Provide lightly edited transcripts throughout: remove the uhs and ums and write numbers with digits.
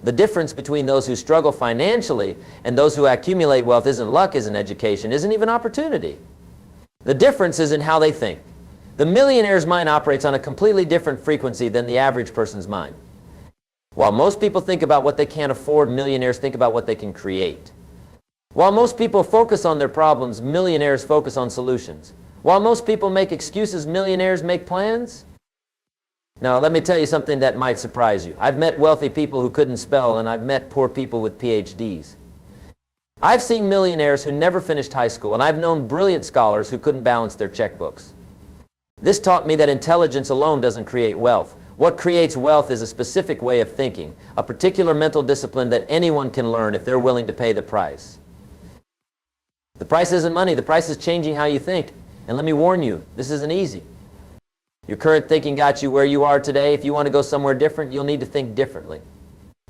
The difference between those who struggle financially and those who accumulate wealth isn't luck, isn't education, isn't even opportunity. The difference is in how they think. The millionaire's mind operates on a completely different frequency than the average person's mind. While most people think about what they can't afford, millionaires think about what they can create. While most people focus on their problems, millionaires focus on solutions. While most people make excuses, millionaires make plans. Now, let me tell you something that might surprise you. I've met wealthy people who couldn't spell, and I've met poor people with PhDs. I've seen millionaires who never finished high school, and I've known brilliant scholars who couldn't balance their checkbooks. This taught me that intelligence alone doesn't create wealth. What creates wealth is a specific way of thinking, a particular mental discipline that anyone can learn if they're willing to pay the price. The price isn't money. The price is changing how you think. And let me warn you, this isn't easy. Your current thinking got you where you are today. If you want to go somewhere different, you'll need to think differently.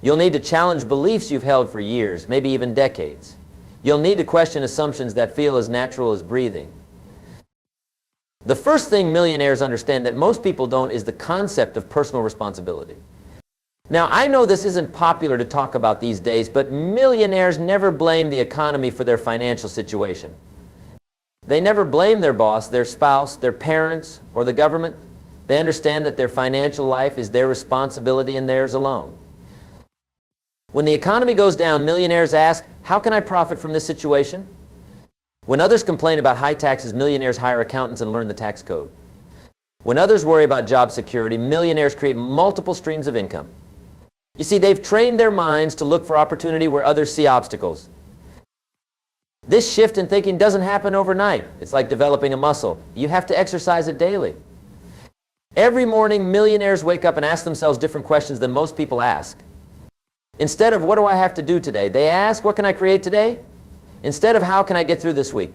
You'll need to challenge beliefs you've held for years, maybe even decades. You'll need to question assumptions that feel as natural as breathing. The first thing millionaires understand that most people don't is the concept of personal responsibility. Now, I know this isn't popular to talk about these days, but millionaires never blame the economy for their financial situation. They never blame their boss, their spouse, their parents, or the government. They understand that their financial life is their responsibility and theirs alone. When the economy goes down, millionaires ask, how can I profit from this situation? When others complain about high taxes, millionaires hire accountants and learn the tax code. When others worry about job security, millionaires create multiple streams of income. You see, they've trained their minds to look for opportunity where others see obstacles. This shift in thinking doesn't happen overnight. It's like developing a muscle. You have to exercise it daily. Every morning, millionaires wake up and ask themselves different questions than most people ask. Instead of, what do I have to do today? They ask, what can I create today? Instead of, how can I get through this week?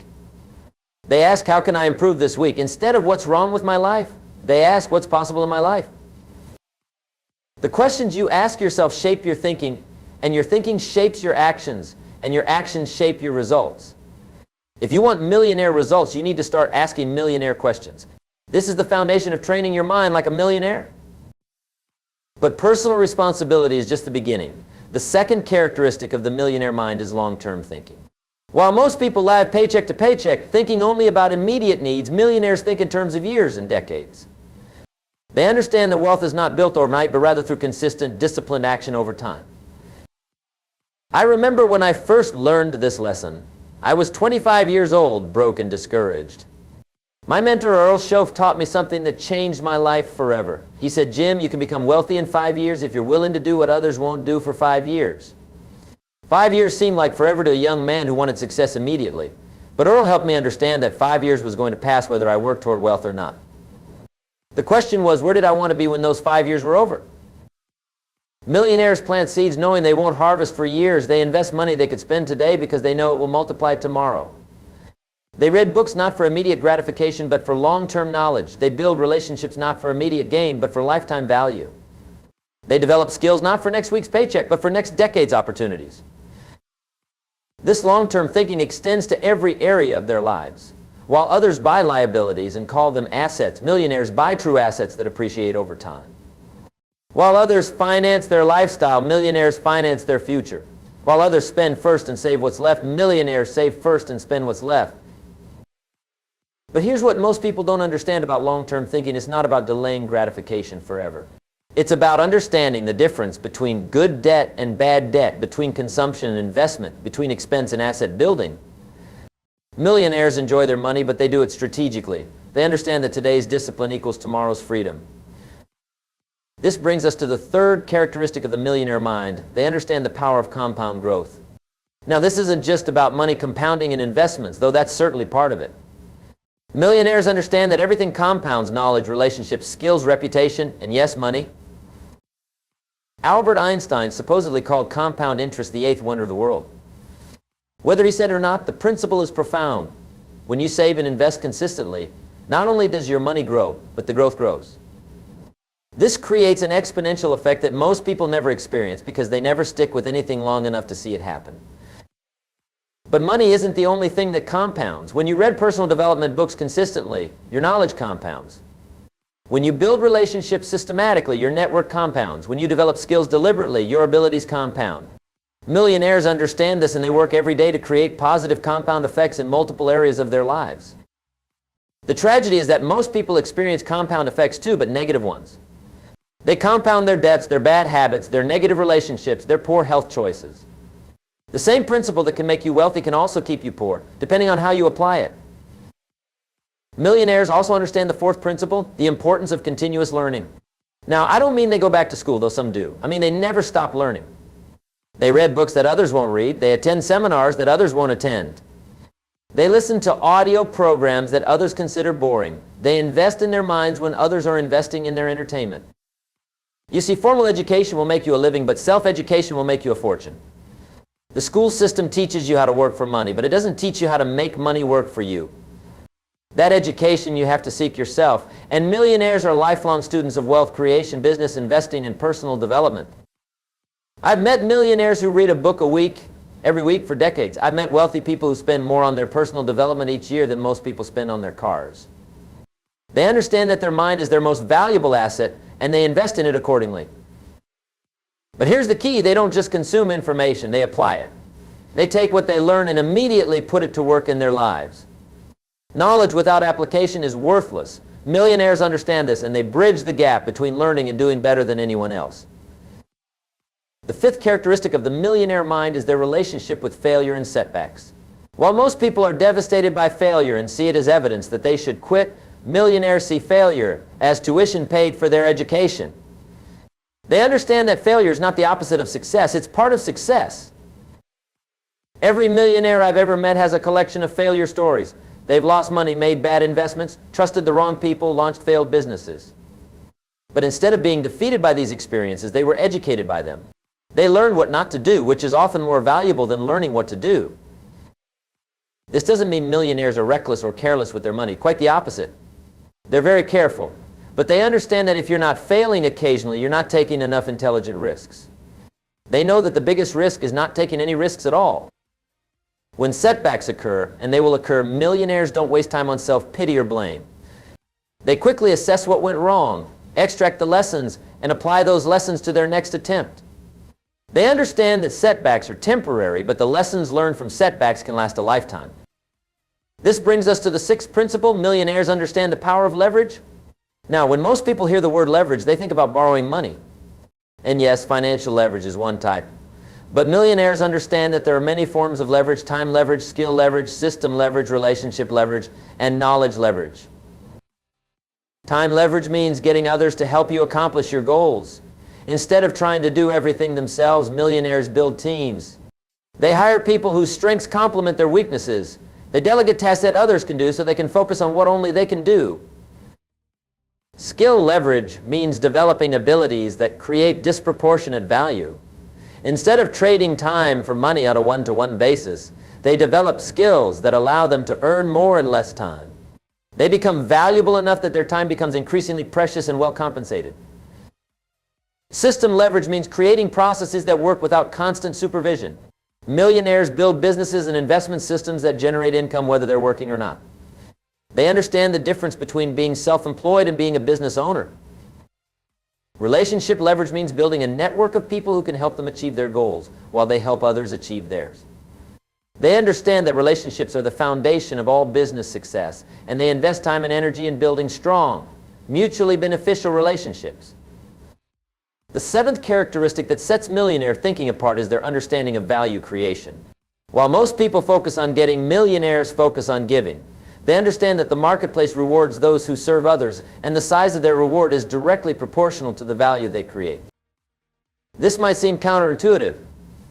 They ask, how can I improve this week? Instead of, what's wrong with my life? They ask, what's possible in my life? The questions you ask yourself shape your thinking, and your thinking shapes your actions, and your actions shape your results. If you want millionaire results, you need to start asking millionaire questions. This is the foundation of training your mind like a millionaire. But personal responsibility is just the beginning. The second characteristic of the millionaire mind is long-term thinking. While most people live paycheck to paycheck, thinking only about immediate needs, millionaires think in terms of years and decades. They understand that wealth is not built overnight, but rather through consistent, disciplined action over time. I remember when I first learned this lesson. I was 25 years old, broke and discouraged. My mentor, Earl Schoaf, taught me something that changed my life forever. He said, Jim, you can become wealthy in 5 years if you're willing to do what others won't do for 5 years. 5 years seemed like forever to a young man who wanted success immediately. But Earl helped me understand that 5 years was going to pass whether I worked toward wealth or not. The question was, where did I want to be when those 5 years were over? Millionaires plant seeds knowing they won't harvest for years. They invest money they could spend today because they know it will multiply tomorrow. They read books not for immediate gratification, but for long-term knowledge. They build relationships not for immediate gain, but for lifetime value. They develop skills not for next week's paycheck, but for next decade's opportunities. This long-term thinking extends to every area of their lives. While others buy liabilities and call them assets, millionaires buy true assets that appreciate over time. While others finance their lifestyle, millionaires finance their future. While others spend first and save what's left, millionaires save first and spend what's left. But here's what most people don't understand about long-term thinking. It's not about delaying gratification forever. It's about understanding the difference between good debt and bad debt, between consumption and investment, between expense and asset building. Millionaires enjoy their money, but they do it strategically. They understand that today's discipline equals tomorrow's freedom. This brings us to the third characteristic of the millionaire mind. They understand the power of compound growth. Now, this isn't just about money compounding in investments, though that's certainly part of it. Millionaires understand that everything compounds: knowledge, relationships, skills, reputation, and yes, money. Albert Einstein supposedly called compound interest the eighth wonder of the world. Whether he said it or not, the principle is profound. When you save and invest consistently, not only does your money grow, but the growth grows. This creates an exponential effect that most people never experience because they never stick with anything long enough to see it happen. But money isn't the only thing that compounds. When you read personal development books consistently, your knowledge compounds. When you build relationships systematically, your network compounds. When you develop skills deliberately, your abilities compound. Millionaires understand this, and they work every day to create positive compound effects in multiple areas of their lives. The tragedy is that most people experience compound effects too, but negative ones. They compound their debts, their bad habits, their negative relationships, their poor health choices. The same principle that can make you wealthy can also keep you poor, depending on how you apply it. Millionaires also understand the fourth principle, the importance of continuous learning. Now, I don't mean they go back to school, though some do. I mean they never stop learning. They read books that others won't read. They attend seminars that others won't attend. They listen to audio programs that others consider boring. They invest in their minds when others are investing in their entertainment. You see, formal education will make you a living, but self-education will make you a fortune. The school system teaches you how to work for money, but it doesn't teach you how to make money work for you. That education you have to seek yourself. And millionaires are lifelong students of wealth creation, business investing, and personal development. I've met millionaires who read a book a week, every week for decades. I've met wealthy people who spend more on their personal development each year than most people spend on their cars. They understand that their mind is their most valuable asset, and they invest in it accordingly. But here's the key: they don't just consume information, they apply it. They take what they learn and immediately put it to work in their lives. Knowledge without application is worthless. Millionaires understand this, and they bridge the gap between learning and doing better than anyone else. The fifth characteristic of the millionaire mind is their relationship with failure and setbacks. While most people are devastated by failure and see it as evidence that they should quit, millionaires see failure as tuition paid for their education. They understand that failure is not the opposite of success, it's part of success. Every millionaire I've ever met has a collection of failure stories. They've lost money, made bad investments, trusted the wrong people, launched failed businesses. But instead of being defeated by these experiences, they were educated by them. They learned what not to do, which is often more valuable than learning what to do. This doesn't mean millionaires are reckless or careless with their money. Quite the opposite. They're very careful. But they understand that if you're not failing occasionally, you're not taking enough intelligent risks. They know that the biggest risk is not taking any risks at all. When setbacks occur, and they will occur, millionaires don't waste time on self-pity or blame. They quickly assess what went wrong, extract the lessons, and apply those lessons to their next attempt. They understand that setbacks are temporary, but the lessons learned from setbacks can last a lifetime. This brings us to the sixth principle: millionaires understand the power of leverage. Now, when most people hear the word leverage, they think about borrowing money. And yes, financial leverage is one type. But millionaires understand that there are many forms of leverage: time leverage, skill leverage, system leverage, relationship leverage, and knowledge leverage. Time leverage means getting others to help you accomplish your goals. Instead of trying to do everything themselves, millionaires build teams. They hire people whose strengths complement their weaknesses. They delegate tasks that others can do so they can focus on what only they can do. Skill leverage means developing abilities that create disproportionate value. Instead of trading time for money on a one-to-one basis, they develop skills that allow them to earn more in less time. They become valuable enough that their time becomes increasingly precious and well compensated. System leverage means creating processes that work without constant supervision. Millionaires build businesses and investment systems that generate income whether they're working or not. They understand the difference between being self-employed and being a business owner. Relationship leverage means building a network of people who can help them achieve their goals while they help others achieve theirs. They understand that relationships are the foundation of all business success, and they invest time and energy in building strong, mutually beneficial relationships. The seventh characteristic that sets millionaire thinking apart is their understanding of value creation. While most people focus on getting, millionaires focus on giving. They understand that the marketplace rewards those who serve others, and the size of their reward is directly proportional to the value they create. This might seem counterintuitive.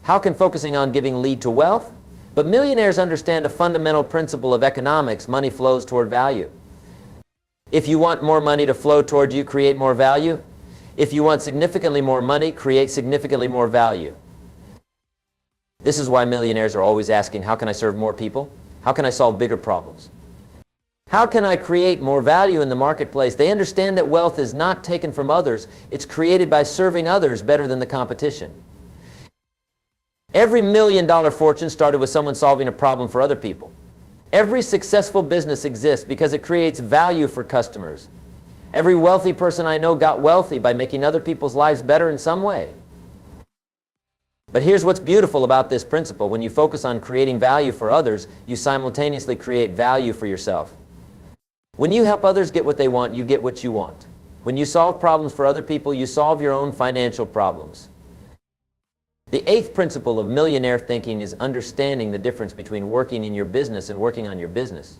How can focusing on giving lead to wealth? But millionaires understand a fundamental principle of economics: money flows toward value. If you want more money to flow toward you, create more value. If you want significantly more money, create significantly more value. This is why millionaires are always asking, how can I serve more people? How can I solve bigger problems? How can I create more value in the marketplace? They understand that wealth is not taken from others. It's created by serving others better than the competition. Every million-dollar fortune started with someone solving a problem for other people. Every successful business exists because it creates value for customers. Every wealthy person I know got wealthy by making other people's lives better in some way. But here's what's beautiful about this principle. When you focus on creating value for others, you simultaneously create value for yourself. When you help others get what they want, you get what you want. When you solve problems for other people, you solve your own financial problems. The eighth principle of millionaire thinking is understanding the difference between working in your business and working on your business.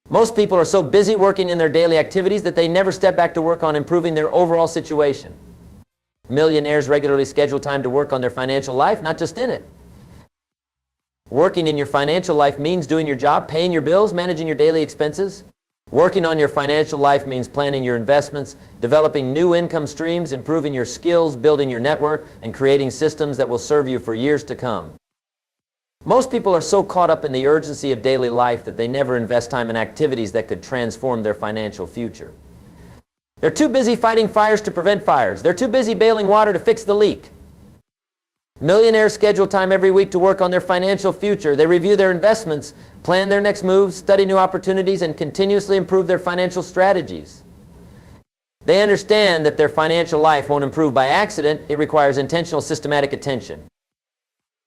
Most people are so busy working in their daily activities that they never step back to work on improving their overall situation. Millionaires regularly schedule time to work on their financial life, not just in it. Working in your financial life means doing your job, paying your bills, managing your daily expenses. Working on your financial life means planning your investments, developing new income streams, improving your skills, building your network, and creating systems that will serve you for years to come. Most people are so caught up in the urgency of daily life that they never invest time in activities that could transform their financial future. They're too busy fighting fires to prevent fires. They're too busy bailing water to fix the leak. Millionaires schedule time every week to work on their financial future. They review their investments, plan their next moves, study new opportunities, and continuously improve their financial strategies. They understand that their financial life won't improve by accident. It requires intentional, systematic attention.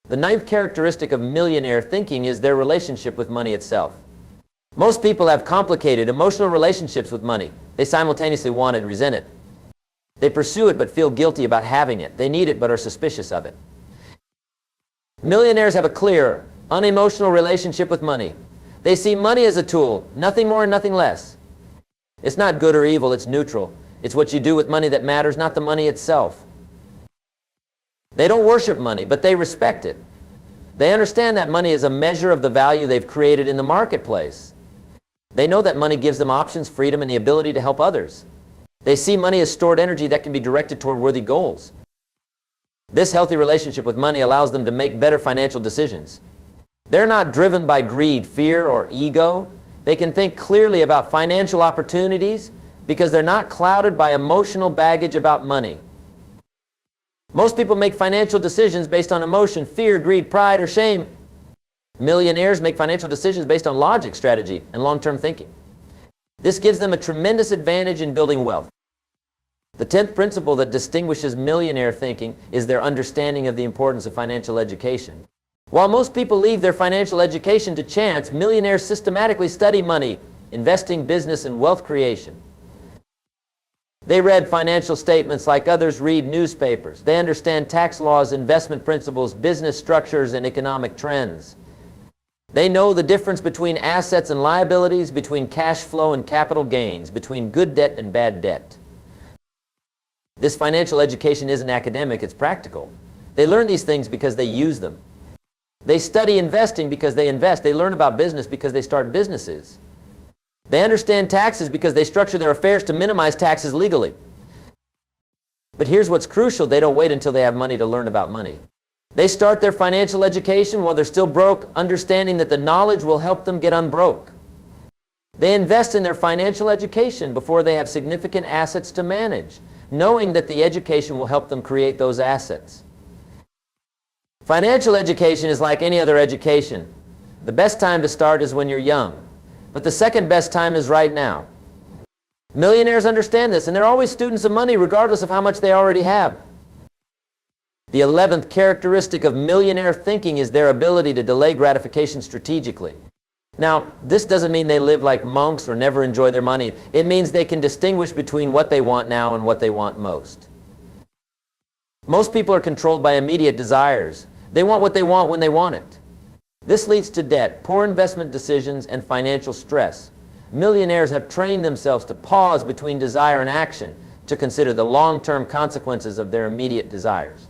The ninth characteristic of millionaire thinking is their relationship with money itself. Most people have complicated emotional relationships with money. They simultaneously want it and resent it. They pursue it but feel guilty about having it. They need it but are suspicious of it. Millionaires have a clear, unemotional relationship with money. They see money as a tool, nothing more and nothing less. It's not good or evil, it's neutral. It's what you do with money that matters, not the money itself. They don't worship money, but they respect it. They understand that money is a measure of the value they've created in the marketplace. They know that money gives them options, freedom, and the ability to help others. They see money as stored energy that can be directed toward worthy goals. This healthy relationship with money allows them to make better financial decisions. They're not driven by greed, fear, or ego. They can think clearly about financial opportunities because they're not clouded by emotional baggage about money. Most people make financial decisions based on emotion, fear, greed, pride, or shame. Millionaires make financial decisions based on logic, strategy, and long-term thinking. This gives them a tremendous advantage in building wealth. The 10th principle that distinguishes millionaire thinking is their understanding of the importance of financial education. While most people leave their financial education to chance, millionaires systematically study money, investing, business, and wealth creation. They read financial statements like others read newspapers. They understand tax laws, investment principles, business structures, and economic trends. They know the difference between assets and liabilities, between cash flow and capital gains, between good debt and bad debt. This financial education isn't academic, it's practical. They learn these things because they use them. They study investing because they invest. They learn about business because they start businesses. They understand taxes because they structure their affairs to minimize taxes legally. But here's what's crucial: they don't wait until they have money to learn about money. They start their financial education while they're still broke, understanding that the knowledge will help them get unbroke. They invest in their financial education before they have significant assets to manage, knowing that the education will help them create those assets. Financial education is like any other education. The best time to start is when you're young, but the second best time is right now. Millionaires understand this, and they're always students of money regardless of how much they already have. The 11th characteristic of millionaire thinking is their ability to delay gratification strategically. Now, this doesn't mean they live like monks or never enjoy their money. It means they can distinguish between what they want now and what they want most. Most people are controlled by immediate desires. They want what they want when they want it. This leads to debt, poor investment decisions, and financial stress. Millionaires have trained themselves to pause between desire and action, to consider the long-term consequences of their immediate desires.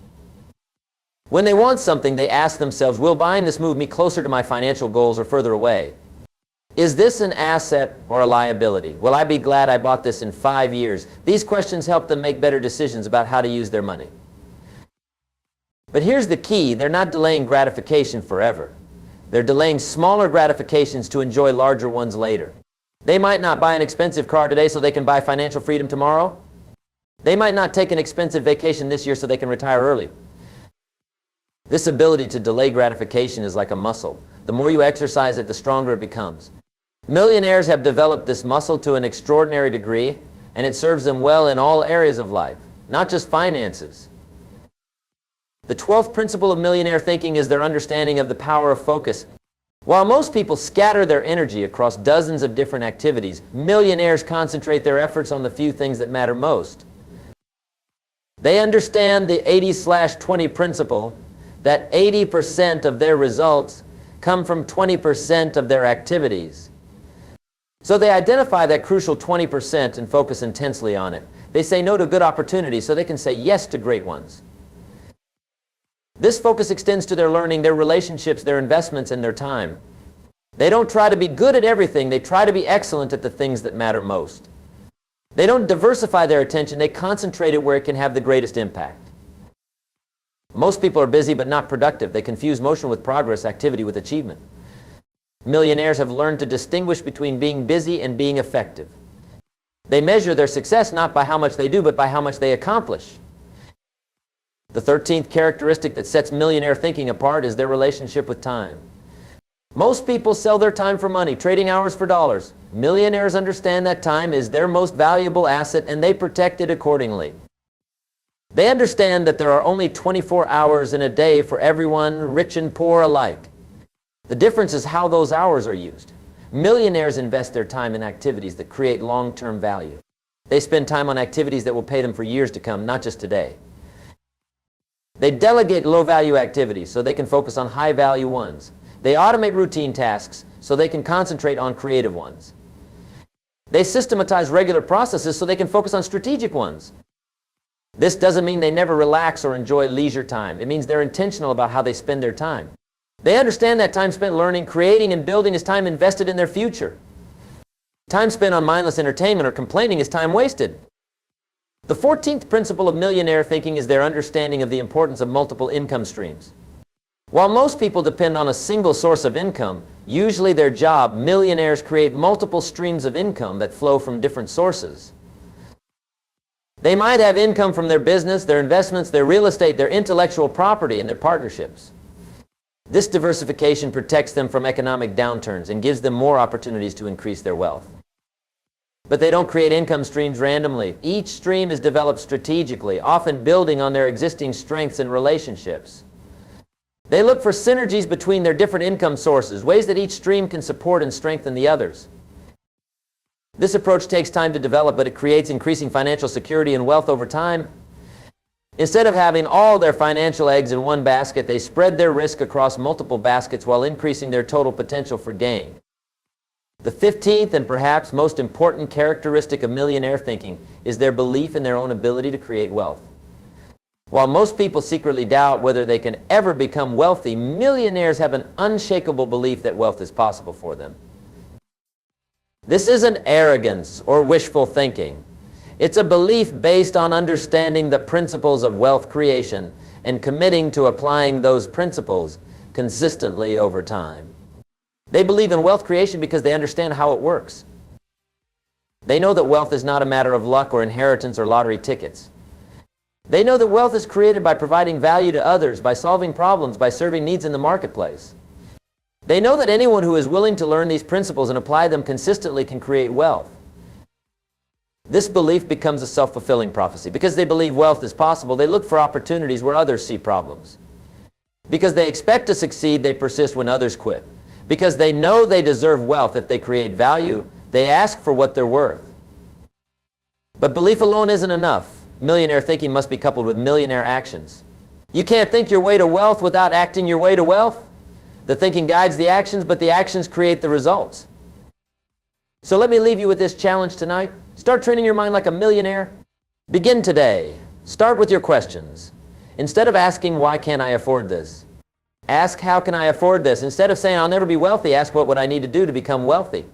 When they want something, they ask themselves, will buying this move me closer to my financial goals or further away? Is this an asset or a liability? Will I be glad I bought this in 5 years? These questions help them make better decisions about how to use their money. But here's the key: they're not delaying gratification forever. They're delaying smaller gratifications to enjoy larger ones later. They might not buy an expensive car today so they can buy financial freedom tomorrow. They might not take an expensive vacation this year so they can retire early. This ability to delay gratification is like a muscle. The more you exercise it, the stronger it becomes. Millionaires have developed this muscle to an extraordinary degree. and it serves them well in all areas of life, not just finances. The 12th principle of millionaire thinking is their understanding of the power of focus. While most people scatter their energy across dozens of different activities, millionaires concentrate their efforts on the few things that matter most. They understand the 80/20 principle, that 80% of their results come from 20% of their activities. So they identify that crucial 20% and focus intensely on it. They say no to good opportunities so they can say yes to great ones. This focus extends to their learning, their relationships, their investments, and their time. They don't try to be good at everything. They try to be excellent at the things that matter most. They don't diversify their attention. They concentrate it where it can have the greatest impact. Most people are busy but not productive. They confuse motion with progress, activity with achievement. Millionaires have learned to distinguish between being busy and being effective. They measure their success not by how much they do, but by how much they accomplish. The 13th characteristic that sets millionaire thinking apart is their relationship with time. Most people sell their time for money, trading hours for dollars. Millionaires understand that time is their most valuable asset and they protect it accordingly. They understand that there are only 24 hours in a day for everyone, rich and poor alike. The difference is how those hours are used. Millionaires invest their time in activities that create long-term value. They spend time on activities that will pay them for years to come, not just today. They delegate low-value activities so they can focus on high-value ones. They automate routine tasks so they can concentrate on creative ones. They systematize regular processes so they can focus on strategic ones. This doesn't mean they never relax or enjoy leisure time. It means they're intentional about how they spend their time. They understand that time spent learning, creating, and building is time invested in their future. Time spent on mindless entertainment or complaining is time wasted. The 14th principle of millionaire thinking is their understanding of the importance of multiple income streams. While most people depend on a single source of income, usually their job, millionaires create multiple streams of income that flow from different sources. They might have income from their business, their investments, their real estate, their intellectual property, and their partnerships. This diversification protects them from economic downturns and gives them more opportunities to increase their wealth. But they don't create income streams randomly. Each stream is developed strategically, often building on their existing strengths and relationships. They look for synergies between their different income sources, ways that each stream can support and strengthen the others. This approach takes time to develop, but it creates increasing financial security and wealth over time. Instead of having all their financial eggs in one basket, they spread their risk across multiple baskets while increasing their total potential for gain. The 15th and perhaps most important characteristic of millionaire thinking is their belief in their own ability to create wealth. While most people secretly doubt whether they can ever become wealthy, millionaires have an unshakable belief that wealth is possible for them. This isn't arrogance or wishful thinking. It's a belief based on understanding the principles of wealth creation and committing to applying those principles consistently over time. They believe in wealth creation because they understand how it works. They know that wealth is not a matter of luck or inheritance or lottery tickets. They know that wealth is created by providing value to others, by solving problems, by serving needs in the marketplace. They know that anyone who is willing to learn these principles and apply them consistently can create wealth. This belief becomes a self-fulfilling prophecy. Because they believe wealth is possible, they look for opportunities where others see problems. Because they expect to succeed, they persist when others quit. Because they know they deserve wealth if they create value, they ask for what they're worth. But belief alone isn't enough. Millionaire thinking must be coupled with millionaire actions. You can't think your way to wealth without acting your way to wealth. The thinking guides the actions, but the actions create the results. So let me leave you with this challenge tonight. Start training your mind like a millionaire. Begin today. Start with your questions. Instead of asking, why can't I afford this? Ask, how can I afford this? Instead of saying, I'll never be wealthy, ask, what would I need to do to become wealthy?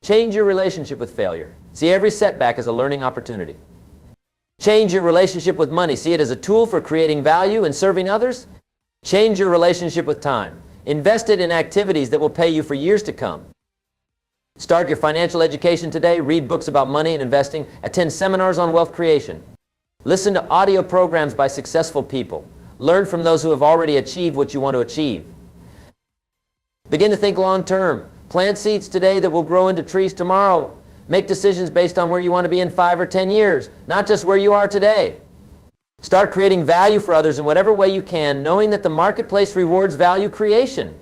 Change your relationship with failure. See every setback as a learning opportunity. Change your relationship with money. See it as a tool for creating value and serving others. Change your relationship with time. Invest it in activities that will pay you for years to come. Start your financial education today. Read books about money and investing. Attend seminars on wealth creation. Listen to audio programs by successful people. Learn from those who have already achieved what you want to achieve. Begin to think long term. Plant seeds today that will grow into trees tomorrow. Make decisions based on where you want to be in 5 or 10 years, not just where you are today. Start creating value for others in whatever way you can, knowing that the marketplace rewards value creation.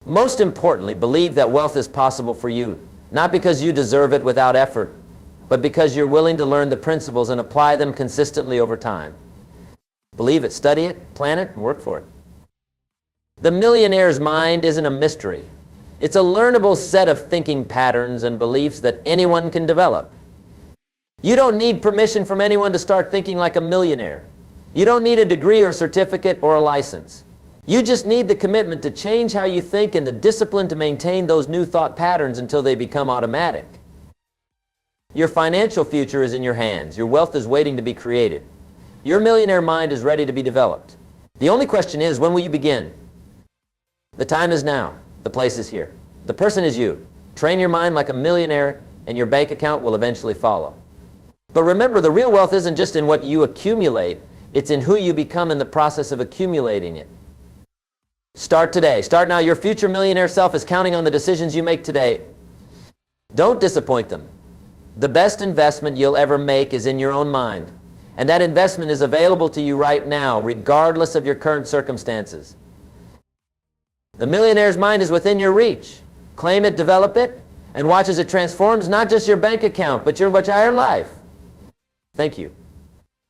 Most importantly, believe that wealth is possible for you, not because you deserve it without effort, but because you're willing to learn the principles and apply them consistently over time. Believe it, study it, plan it, and work for it. The millionaire's mind isn't a mystery. It's a learnable set of thinking patterns and beliefs that anyone can develop. You don't need permission from anyone to start thinking like a millionaire. You don't need a degree or certificate or a license. You just need the commitment to change how you think and the discipline to maintain those new thought patterns until they become automatic. Your financial future is in your hands. Your wealth is waiting to be created. Your millionaire mind is ready to be developed. The only question is, when will you begin? The time is now. The place is here. The person is you. Train your mind like a millionaire, and your bank account will eventually follow. But remember, the real wealth isn't just in what you accumulate. It's in who you become in the process of accumulating it. Start today. Start now. Your future millionaire self is counting on the decisions you make today. Don't disappoint them. The best investment you'll ever make is in your own mind. And that investment is available to you right now, regardless of your current circumstances. The millionaire's mind is within your reach. Claim it, develop it, and watch as it transforms not just your bank account, but your entire life. Thank you.